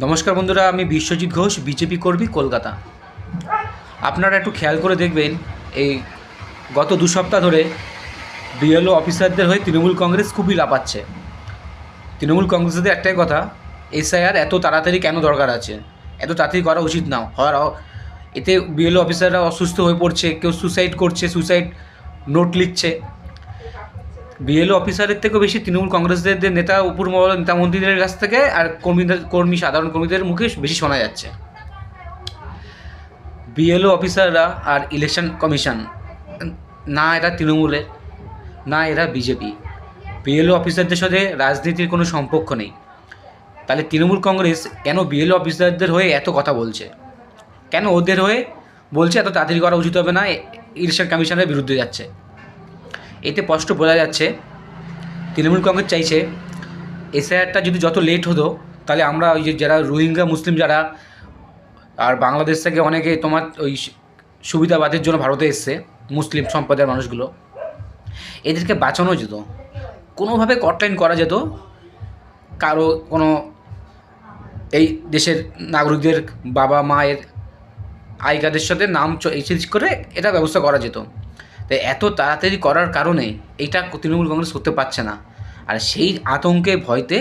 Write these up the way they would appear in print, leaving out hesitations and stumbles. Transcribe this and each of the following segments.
নমস্কার বন্ধুরা, আমি বিশ্বজিৎ ঘোষ, বিজেপি কর্মী, কলকাতা। আপনারা একটু খেয়াল করে দেখবেন, এই গত 2 সপ্তাহ ধরে বিএলও অফিসারদের হয়ে তৃণমূল কংগ্রেস খুবই লাফাচ্ছে। তৃণমূল কংগ্রেসদের একটাই কথা, এসআইআর এত তাড়াতাড়ি কেন দরকার আছে, এত তাড়াতাড়ি করা উচিত না। এতে বিএলও অফিসাররা অসুস্থ হয়ে পড়ছে, কেউ সুসাইড করছে, সুসাইড নোট লিখছে। বিএলও অফিসারের থেকেও বেশি তৃণমূল কংগ্রেসদের নেতা, উপরমহল নেতা মন্ত্রীদের কাছ থেকে আর সাধারণ কর্মীদের মুখে বেশি শোনা যাচ্ছে। বিএলও অফিসাররা আর ইলেকশন কমিশন, না এরা তৃণমূলের, না এরা বিজেপি। বিএলও অফিসারদের সাথে রাজনীতির কোনো সম্পর্ক নেই। তাহলে তৃণমূল কংগ্রেস কেন বিএলও অফিসারদের হয়ে এত কথা বলছে, কেন ওদের হয়ে বলছে এত তাড়াতাড়ি করা উচিত হবে না, ইলেকশন কমিশনের বিরুদ্ধে যাচ্ছে? এতে স্পষ্ট বোঝা যাচ্ছে তৃণমূল কংগ্রেস চাইছে এসআইআরটা যদি যত লেট হতো, তাহলে আমরা ওই যে যারা রোহিঙ্গা মুসলিম যারা আর বাংলাদেশ থেকে অনেকে তোমার ওই সুবিধাবাদের জন্য ভারতে এসছে, মুসলিম সম্প্রদায়ের মানুষগুলো, এদেরকে বাঁচানো যেত, কোনোভাবে কটলাইন করা যেত। কারো কোনো এই দেশের নাগরিকদের বাবা মায়ের আই কার্ডের সাথে নাম চেঞ্জ করে এটা ব্যবস্থা করা যেত। তাই এত তাড়াতাড়ি করার কারণে এইটা তৃণমূল কংগ্রেস করতে পারছে না। আর সেই আতঙ্কে ভয়তে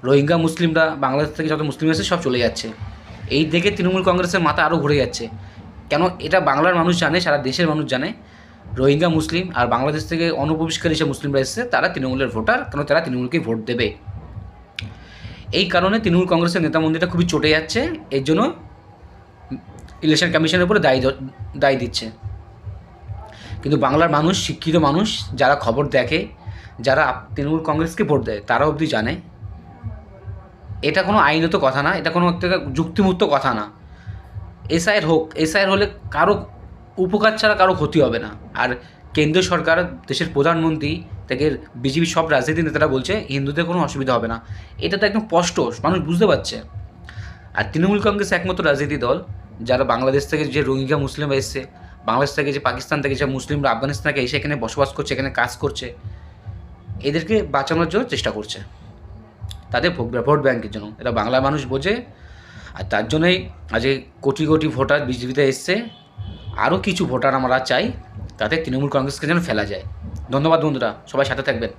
রোহিঙ্গা মুসলিমরা বাংলাদেশ থেকে যত মুসলিম আছে সব চলে যাচ্ছে। এই দেখে তৃণমূল কংগ্রেসের মাথা আরও ঘুরে যাচ্ছে। কেন এটা বাংলার মানুষ জানে, সারা দেশের মানুষ জানে, রোহিঙ্গা মুসলিম আর বাংলাদেশ থেকে অনুপ্রবেশকারী যে মুসলিমরা এসেছে তারা তৃণমূলের ভোটার, কেন তারা তৃণমূলকেই ভোট দেবে। এই কারণে তৃণমূল কংগ্রেসের নেতা মন্ত্রীটা খুবই চটে যাচ্ছে। এর জন্য ইলেকশন কমিশনের উপরে দায়ী দিচ্ছে। কিন্তু বাংলার মানুষ, শিক্ষিত মানুষ যারা খবর দেখে, যারা তৃণমূল কংগ্রেসকে ভোট দেয়, তারা অবধি জানে এটা কোনো আইনত কথা না, এটা কোনো একটা যুক্তিমুক্ত কথা না। এসআইআর হোক, এসআইআর হলে কারো উপকার ছাড়া কারো ক্ষতি হবে না। আর কেন্দ্রীয় সরকার, দেশের প্রধানমন্ত্রী থেকে বিজেপির সব রাজনীতি নেতারা বলছে হিন্দুদের কোনো অসুবিধা হবে না। এটা তো একদম স্পষ্ট, মানুষ বুঝতে পারছে। আর তৃণমূল কংগ্রেস একমাত্র রাজনীতি দল যারা বাংলাদেশ থেকে যে রোহিঙ্গা মুসলিমরা এসছে, বাংলাদেশ থেকে যে পাকিস্তান থেকে যে মুসলিমরা আফগানিস্তান থেকে এসে এখানে বসবাস করছে, এখানে কাজ করছে, এদেরকে বাঁচানোর জন্য চেষ্টা করছে, তাদের ভোট ব্যাংকের জন্য। এটা বাংলা মানুষ বোঝে। আর তার জন্যই আজকে কোটি কোটি ভোটার বিজেপিতে এসছে। আরও কিছু ভোটার আমরা চাই, তাতে তৃণমূল কংগ্রেসকে যেন ফেলা যায়। ধন্যবাদ বন্ধুরা, সবাই সাথে থাকবেন।